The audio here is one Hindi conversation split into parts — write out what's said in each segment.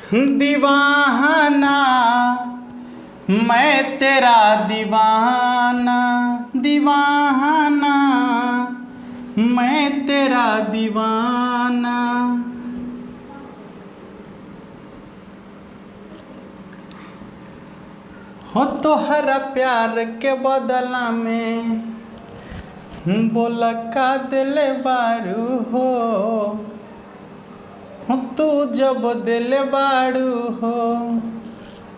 दीवाना मैं तेरा दीवाना, दीवाना मैं तेरा दीवाना। हो तोहरा प्यार के बदला में बोला का दिल बारू हो, तू जब दिल बारू हो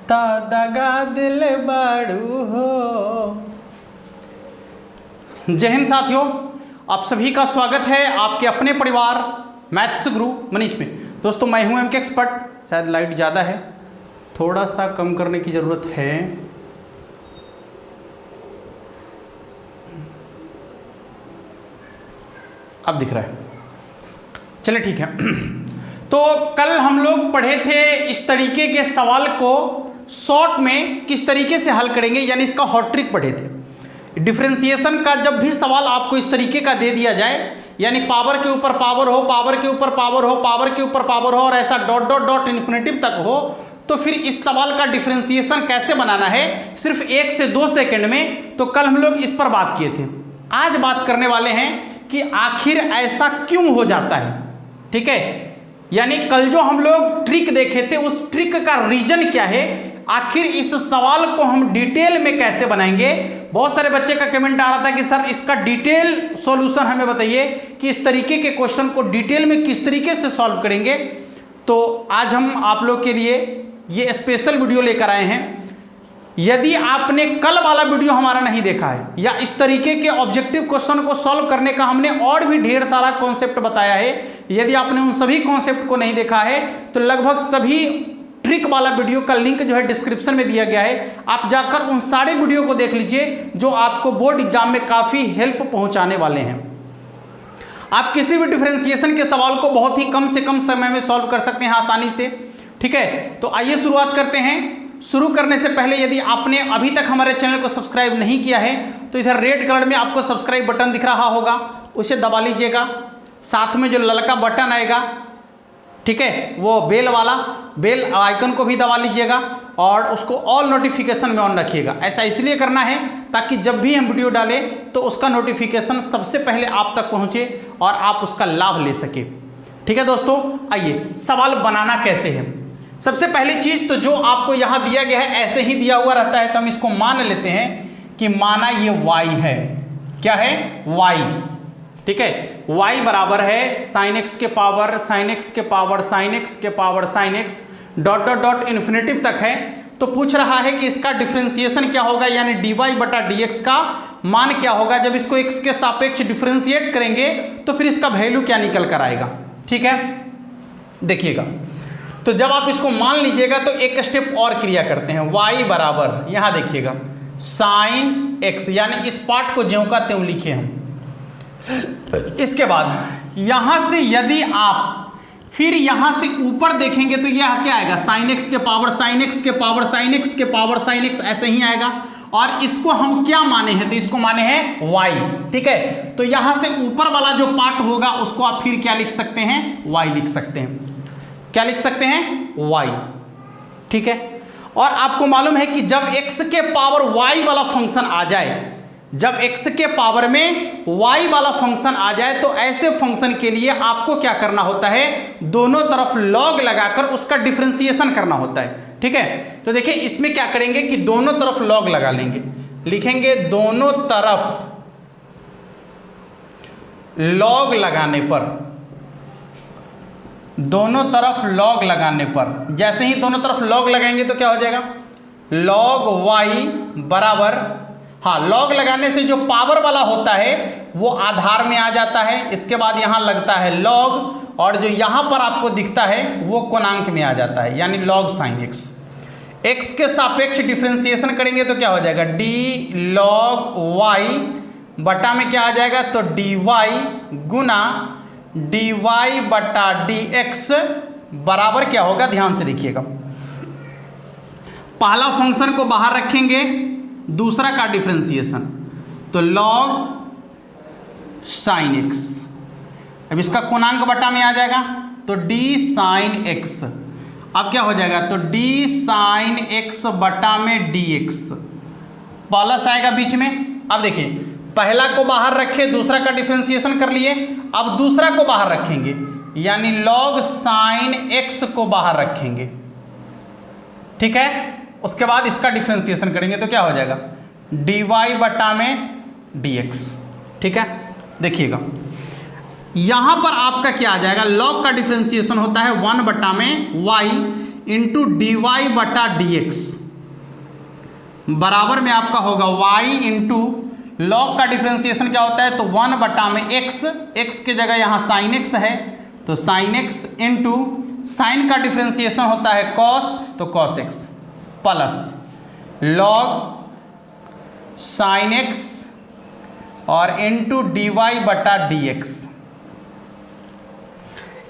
ता दगा दिल बारू हो। जय हिंद साथियों, आप सभी का स्वागत है आपके अपने परिवार मैथ्स गुरु मनीष में। दोस्तों मैं हूं एमके एक्सपर्ट। शायद लाइट ज़्यादा है, थोड़ा सा कम करने की ज़रूरत है। अब दिख रहा है, चलिए ठीक है। तो कल हम लोग पढ़े थे इस तरीके के सवाल को शॉर्ट में किस तरीके से हल करेंगे, यानी इसका हॉट ट्रिक पढ़े थे। डिफरेंशिएशन का जब भी सवाल आपको इस तरीके का दे दिया जाए, यानी पावर के ऊपर पावर हो, पावर के ऊपर पावर हो, पावर के ऊपर पावर हो और ऐसा डॉट डॉट डॉट इन्फिनेटिव तक हो, तो फिर इस सवाल का डिफरेंशिएशन कैसे बनाना है सिर्फ 1 से 2 सेकंड में। तो कल हम लोग इस पर बात किए थे। आज बात करने वाले हैं कि आखिर ऐसा क्यों हो जाता है। ठीक है, यानी कल जो हम लोग ट्रिक देखे थे उस ट्रिक का रीजन क्या है, आखिर इस सवाल को हम डिटेल में कैसे बनाएंगे। बहुत सारे बच्चे का कमेंट आ रहा था कि सर इसका डिटेल सॉल्यूशन हमें बताइए कि इस तरीके के क्वेश्चन को डिटेल में किस तरीके से सॉल्व करेंगे। तो आज हम आप लोग के लिए ये स्पेशल वीडियो लेकर आए हैं। यदि आपने कल वाला वीडियो हमारा नहीं देखा है या इस तरीके के ऑब्जेक्टिव क्वेश्चन को सॉल्व करने का हमने और भी ढेर सारा कॉन्सेप्ट बताया है, यदि आपने उन सभी कॉन्सेप्ट को नहीं देखा है तो लगभग सभी ट्रिक वाला वीडियो का लिंक जो है डिस्क्रिप्शन में दिया गया है। आप जाकर उन सारे वीडियो को देख लीजिए जो आपको बोर्ड एग्जाम में काफ़ी हेल्प पहुंचाने वाले हैं। आप किसी भी डिफरेंशिएशन के सवाल को बहुत ही कम से कम समय में सॉल्व कर सकते हैं आसानी से। ठीक है, तो आइए शुरुआत करते हैं। शुरू करने से पहले यदि आपने अभी तक हमारे चैनल को सब्सक्राइब नहीं किया है तो इधर रेड कलर में आपको सब्सक्राइब बटन दिख रहा होगा, उसे दबा लीजिएगा। साथ में जो ललका बटन आएगा, ठीक है, वो बेल वाला बेल आइकन को भी दबा लीजिएगा और उसको ऑल नोटिफिकेशन में ऑन रखिएगा। ऐसा इसलिए करना है ताकि जब भी हम वीडियो डालें तो उसका नोटिफिकेशन सबसे पहले आप तक पहुँचे और आप उसका लाभ ले सके। ठीक है दोस्तों, आइए सवाल बनाना कैसे है। सबसे पहली चीज तो जो आपको यहां दिया गया है ऐसे ही दिया हुआ रहता है, तो हम इसको मान लेते हैं कि माना ये y है। क्या है? y। ठीक है, y बराबर है sin x के पावर sin x के पावर sin x के power sin x dot dot dot infinitive तक है। तो पूछ रहा है कि इसका डिफरेंशिएशन क्या होगा, यानी dy बटा dx का मान क्या होगा। जब इसको x के सापेक्ष डिफरेंशिएट करेंगे तो फिर इसका वैल्यू क्या निकल कर आएगा। ठीक है, देखिएगा। तो जब आप इसको मान लीजिएगा तो एक स्टेप और क्रिया करते हैं। y बराबर, यहाँ देखिएगा, साइन x, यानी इस पार्ट को ज्यों का त्यों लिखे हम। इसके बाद यहाँ से यदि आप फिर यहाँ से ऊपर देखेंगे तो यह क्या आएगा, साइन x के पावर साइन x के पावर साइन x के पावर साइन x, ऐसे ही आएगा। और इसको हम क्या माने हैं, तो इसको माने हैं y। ठीक है, तो यहाँ से ऊपर वाला जो पार्ट होगा उसको आप फिर क्या लिख सकते हैं, y लिख सकते हैं। क्या लिख सकते हैं, y। ठीक है, और आपको मालूम है कि जब x के पावर y वाला फंक्शन आ जाए, जब x के पावर में y वाला फंक्शन आ जाए तो ऐसे फंक्शन के लिए आपको क्या करना होता है, दोनों तरफ log लगाकर उसका डिफरेंशिएशन करना होता है। ठीक है, तो देखिए इसमें क्या करेंगे कि दोनों तरफ log लगा लेंगे, लिखेंगे दोनों तरफ log लगाने पर, दोनों तरफ log लगाने पर, जैसे ही दोनों तरफ log लगाएंगे तो क्या हो जाएगा, log y बराबर, हाँ, log लगाने से जो पावर वाला होता है वो आधार में आ जाता है। इसके बाद यहाँ लगता है log और जो यहाँ पर आपको दिखता है वो कोणांक में आ जाता है, यानी log sin x। x के सापेक्ष डिफरेंशिएशन करेंगे तो क्या हो जाएगा, d log y बटा में क्या आ जाएगा, तो dy गुना dy बटा dx बराबर क्या होगा, ध्यान से देखिएगा। पहला फंक्शन को बाहर रखेंगे, दूसरा का डिफरेंशिएशन, तो log sin x। अब इसका कोणांक बटा में आ जाएगा तो d sin x अब क्या हो जाएगा, तो डी साइन एक्स बटा में डी एक्स प्लस आएगा बीच में। अब देखिए पहला को बाहर रखे, दूसरा का डिफरेंशिएशन कर लिए, अब दूसरा को बाहर रखेंगे यानी लॉग साइन एक्स को बाहर रखेंगे, ठीक है। उसके बाद इसका डिफरेंशिएशन करेंगे तो क्या हो जाएगा, डी वाई बटा में डी एक्स, ठीक है। देखिएगा यहां पर आपका क्या आ जाएगा, लॉग का डिफरेंशिएशन होता है 1 बटा में वाई इंटू डी वाई बटा डी एक्स बराबर में आपका होगा वाई इंटू लॉग का डिफरेंशिएशन क्या होता है, तो 1 बटा में एक्स, एक्स की जगह यहाँ साइन एक्स है तो साइन एक्स इंटू साइन का डिफरेंशिएशन होता है कॉस, तो cos x plus log sine x और इंटू डी वाई बटा डी एक्स।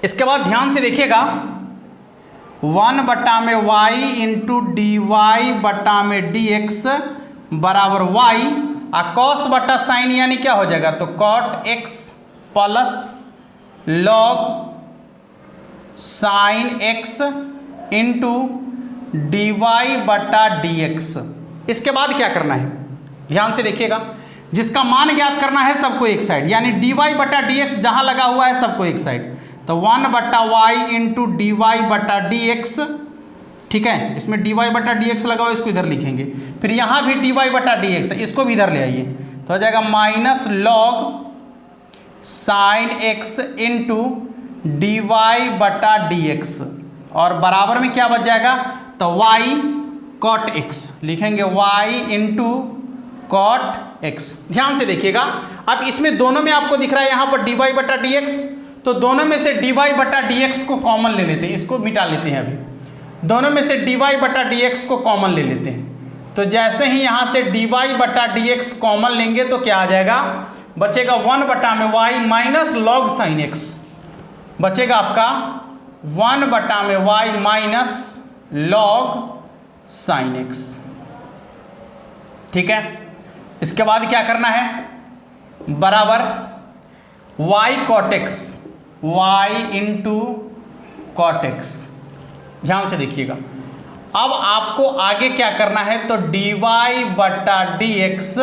इसके बाद ध्यान से देखिएगा 1 बटा में वाई इंटू डी वाई बटा में डी एक्स बराबर वाई और कॉस बटा साइन यानी क्या हो जाएगा, तो cot X plus log sine X into D Y बटा डी एक्स। इसके बाद क्या करना है, ध्यान से देखिएगा, जिसका मान ज्ञात करना है सबको एक साइड, यानी डी वाई बटा डी एक्स जहां लगा हुआ है सबको एक साइड, तो 1 बटा वाई इंटू डी वाई बटा डी एक्स, ठीक है। इसमें डी वाई बटा डी एक्स लगा हुआ, इसको इधर लिखेंगे, फिर यहाँ भी डी वाई बटा डी एक्स, इसको भी इधर ले आइए तो हो जाएगा minus log sine X into D Y बटा डी एक्स और बराबर में क्या बच जाएगा, तो वाई कॉट एक्स लिखेंगे, वाई इंटू कॉट एक्स। ध्यान से देखिएगा, अब इसमें दोनों में आपको दिख रहा है यहाँ पर डी वाई बटा डी एक्स, तो दोनों में से डी वाई बटा डी एक्स को कॉमन ले लेते हैं, इसको मिटा लेते हैं। अभी दोनों में से डी वाई बटा डी एक्स को कॉमन ले लेते हैं, तो जैसे ही यहाँ से डी वाई बटा डी एक्स कॉमन लेंगे तो क्या आ जाएगा, बचेगा 1 बटा में Y minus log sine X, बचेगा आपका 1 बटा में Y minus log sine X, ठीक है। इसके बाद क्या करना है, बराबर Y cot X, Y into cot X. ध्यान से देखिएगा, अब आपको आगे क्या करना है, तो डी वाई बटा डी एक्स,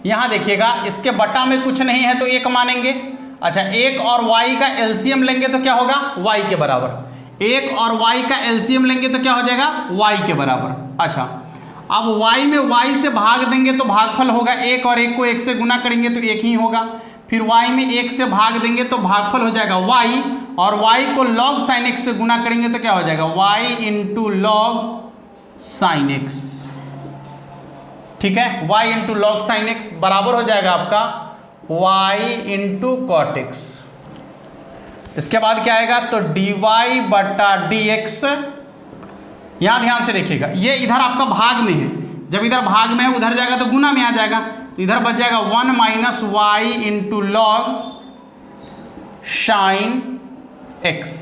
यहां देखिएगा इसके बटा में कुछ नहीं है तो एक मानेंगे, अच्छा एक और y का एलसीएम लेंगे तो क्या होगा, y के बराबर, एक और y का एलसीएम लेंगे तो क्या हो जाएगा, y के बराबर। अच्छा अब y में y से भाग देंगे तो भागफल होगा, एक और एक को एक से गुना करेंगे तो एक ही होगा, फिर y में एक से भाग देंगे तो भागफल हो जाएगा y, और y को log sin x से गुना करेंगे तो क्या हो जाएगा, y into log sine X, ठीक है। y into log sine X बराबर हो जाएगा आपका y इंटू कॉट एक्स। इसके बाद क्या आएगा, तो डी वाई बटा डी एक्स, यहां ध्यान से देखिएगा ये इधर आपका भाग में है, जब इधर भाग में है उधर जाएगा तो गुना में आ जाएगा, तो इधर बच जाएगा 1 minus Y into log sine X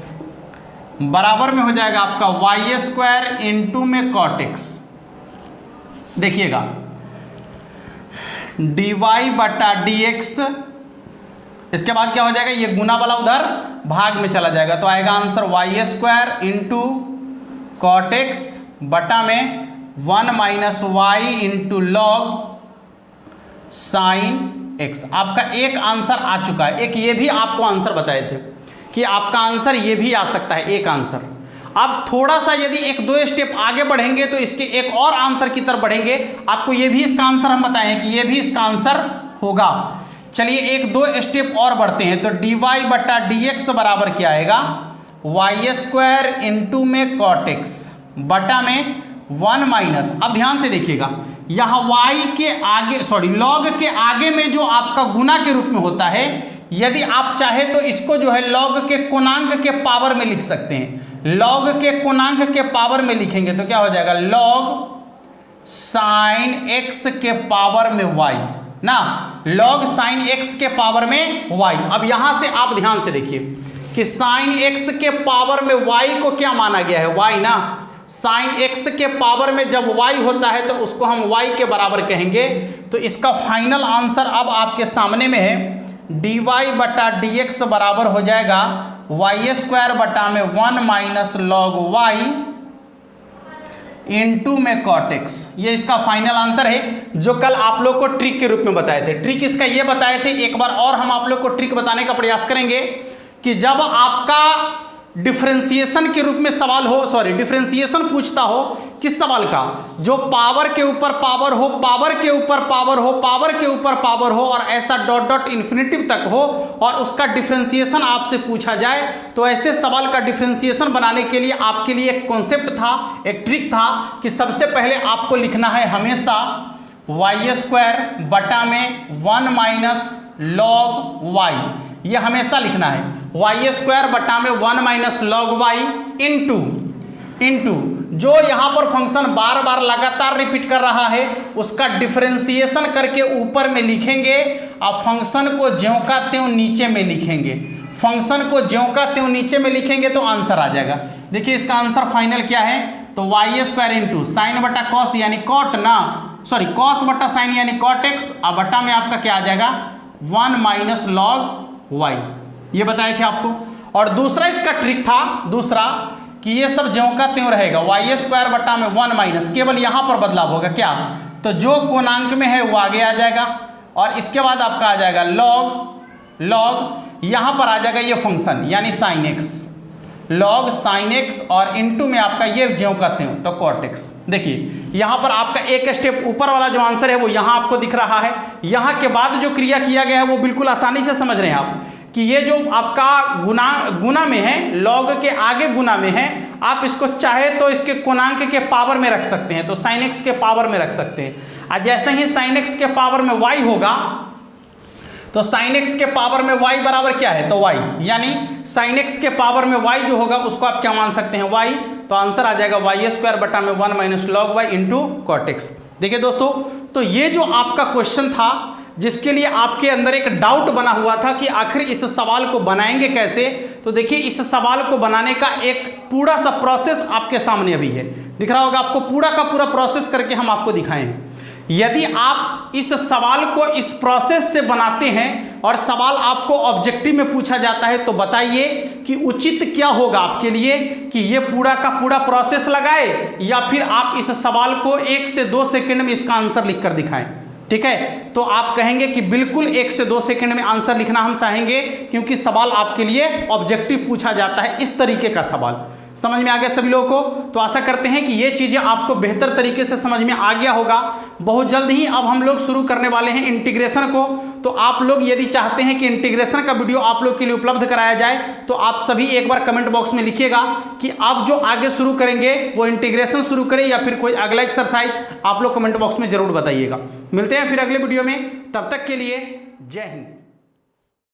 बराबर में हो जाएगा आपका वाई स्क्वायर इंटू में कॉट एक्स। देखिएगा डी वाई बटा डी एक्स, इसके बाद क्या हो जाएगा, ये गुना वाला उधर भाग में चला जाएगा तो आएगा answer Y square into cot X बटा में 1 minus Y into log sine X. आपका एक आंसर आ चुका है, एक ये भी आपको आंसर बताए थे कि आपका आंसर ये भी आ सकता है, एक आंसर। अब थोड़ा सा यदि 1-2 स्टेप आगे बढ़ेंगे तो इसके एक और आंसर की तरफ बढ़ेंगे, आपको ये भी इसका आंसर हम बताएं कि ये भी इसका आंसर होगा। चलिए 1-2 स्टेप और बढ़ते हैं, तो डी वाई बटा डी एक्स बराबर क्या आएगा, वाई स्क्वायर इंटू में कॉट एक्स बटा में 1 माइनस, अब ध्यान से देखिएगा यहाँ y के आगे लॉग के आगे में जो आपका गुना के रूप में होता है, यदि आप चाहे तो इसको जो है लॉग के कोणांक के पावर में लिख सकते हैं। लॉग के कोणांक के पावर में लिखेंगे तो क्या हो जाएगा, लॉग साइन x के पावर में y ना, लॉग साइन x के पावर में y। अब यहां से आप ध्यान से देखिए कि साइन x के पावर में y को क्या माना गया है, y ना, साइन x के पावर में जब y होता है तो उसको हम y के बराबर कहेंगे। तो इसका फाइनल आंसर अब आपके सामने में है, डी वाई बटा डी एक्स बराबर हो जाएगा वाई स्क्वायर बटा में 1 माइनस लॉग वाई इनटू में कॉट एक्स। ये इसका फाइनल आंसर है जो कल आप लोग को ट्रिक के रूप में बताए थे। ट्रिक इसका ये बताए थे, एक बार और हम आप लोग को ट्रिक बताने का प्रयास करेंगे कि जब आपका डिफरेंशिएशन के रूप में सवाल हो, सॉरी डिफरेंशिएशन पूछता हो किस सवाल का, जो पावर के ऊपर पावर हो, पावर के ऊपर पावर हो, पावर के ऊपर पावर हो और ऐसा डॉट डॉट इन्फिनिटिव तक हो और उसका डिफरेंशिएशन आपसे पूछा जाए, तो ऐसे सवाल का डिफरेंशिएशन बनाने के लिए आपके लिए एक कॉन्सेप्ट था, एक ट्रिक था कि सबसे पहले आपको लिखना है हमेशा वाई स्क्वायर बटा में 1 माइनस लॉग वाई, ये हमेशा लिखना है वाई स्क्वायर बटा में 1 माइनस लॉग वाई इंटू जो यहाँ पर फंक्शन बार बार लगातार रिपीट कर रहा है उसका डिफरेंशिएशन करके ऊपर में लिखेंगे और फंक्शन को ज्यों का त्यों नीचे में लिखेंगे। फंक्शन को ज्यों का त्यों नीचे में लिखेंगे तो आंसर आ जाएगा। देखिए इसका आंसर फाइनल क्या है, तो वाई स्क्वायर इंटू साइन बटा कॉस यानी कॉट ना, सॉरी कॉस बटा साइन यानी कॉट एक्स, और बटा में आपका क्या आ जाएगा 1 माइनस लॉग वाई, ये बताए थे आपको। और दूसरा इसका ट्रिक था, दूसरा कि ये सब ज्यों का त्यों रहेगा, वाई स्क्वायर बटा में 1 माइनस, केवल यहाँ पर बदलाव होगा क्या, तो जो कोणांक में है वो आगे आ जाएगा और इसके बाद आपका आ जाएगा लॉग यहाँ पर आ जाएगा ये फंक्शन यानी sine x, log sine x और इनटू में आपका ये ज्यों का त्यों तो कॉट एक्स। देखिए यहाँ पर आपका एक स्टेप ऊपर वाला जो आंसर है वो यहाँ आपको दिख रहा है, यहाँ के बाद जो क्रिया किया गया है वो बिल्कुल आसानी से समझ रहे हैं आप कि ये जो आपका गुना में है, लॉग के आगे गुना में है, आप इसको चाहे तो इसके कोणांक के पावर में रख सकते हैं, तो साइन एक्स के पावर में रख सकते हैं। और जैसे ही साइन एक्स के पावर में y होगा तो साइन एक्स के पावर में y बराबर क्या है, तो y, यानी साइन एक्स के पावर में y जो होगा उसको आप क्या मान सकते हैं y, तो आंसर आ जाएगा वाई स्क्वायर बटा में 1 minus log Y into cot X. देखिए दोस्तों, तो ये जो आपका क्वेश्चन था जिसके लिए आपके अंदर एक डाउट बना हुआ था कि आखिर इस सवाल को बनाएंगे कैसे, तो देखिए इस सवाल को बनाने का एक पूरा सा प्रोसेस आपके सामने अभी है, दिख रहा होगा आपको, पूरा का पूरा प्रोसेस करके हम आपको दिखाएं। यदि आप इस सवाल को इस प्रोसेस से बनाते हैं और सवाल आपको ऑब्जेक्टिव में पूछा जाता है तो बताइए कि उचित क्या होगा आपके लिए, कि ये पूरा का पूरा प्रोसेस लगाए या फिर आप इस सवाल को 1 से 2 सेकंड में इसका आंसर लिखकर दिखाएं। ठीक है, तो आप कहेंगे कि बिल्कुल 1 से 2 सेकंड में आंसर लिखना हम चाहेंगे क्योंकि सवाल आपके लिए ऑब्जेक्टिव पूछा जाता है, इस तरीके का सवाल। समझ में आ गया सभी लोगों को? तो आशा करते हैं कि ये चीज़ें आपको बेहतर तरीके से समझ में आ गया होगा। बहुत जल्द ही अब हम लोग शुरू करने वाले हैं इंटीग्रेशन को, तो आप लोग यदि चाहते हैं कि इंटीग्रेशन का वीडियो आप लोग के लिए उपलब्ध कराया जाए तो आप सभी एक बार कमेंट बॉक्स में लिखिएगा कि आप जो आगे शुरू करेंगे वो इंटीग्रेशन शुरू करें या फिर कोई अगला एक्सरसाइज, आप लोग कमेंट बॉक्स में जरूर बताइएगा। मिलते हैं फिर अगले वीडियो में, तब तक के लिए जय हिंद।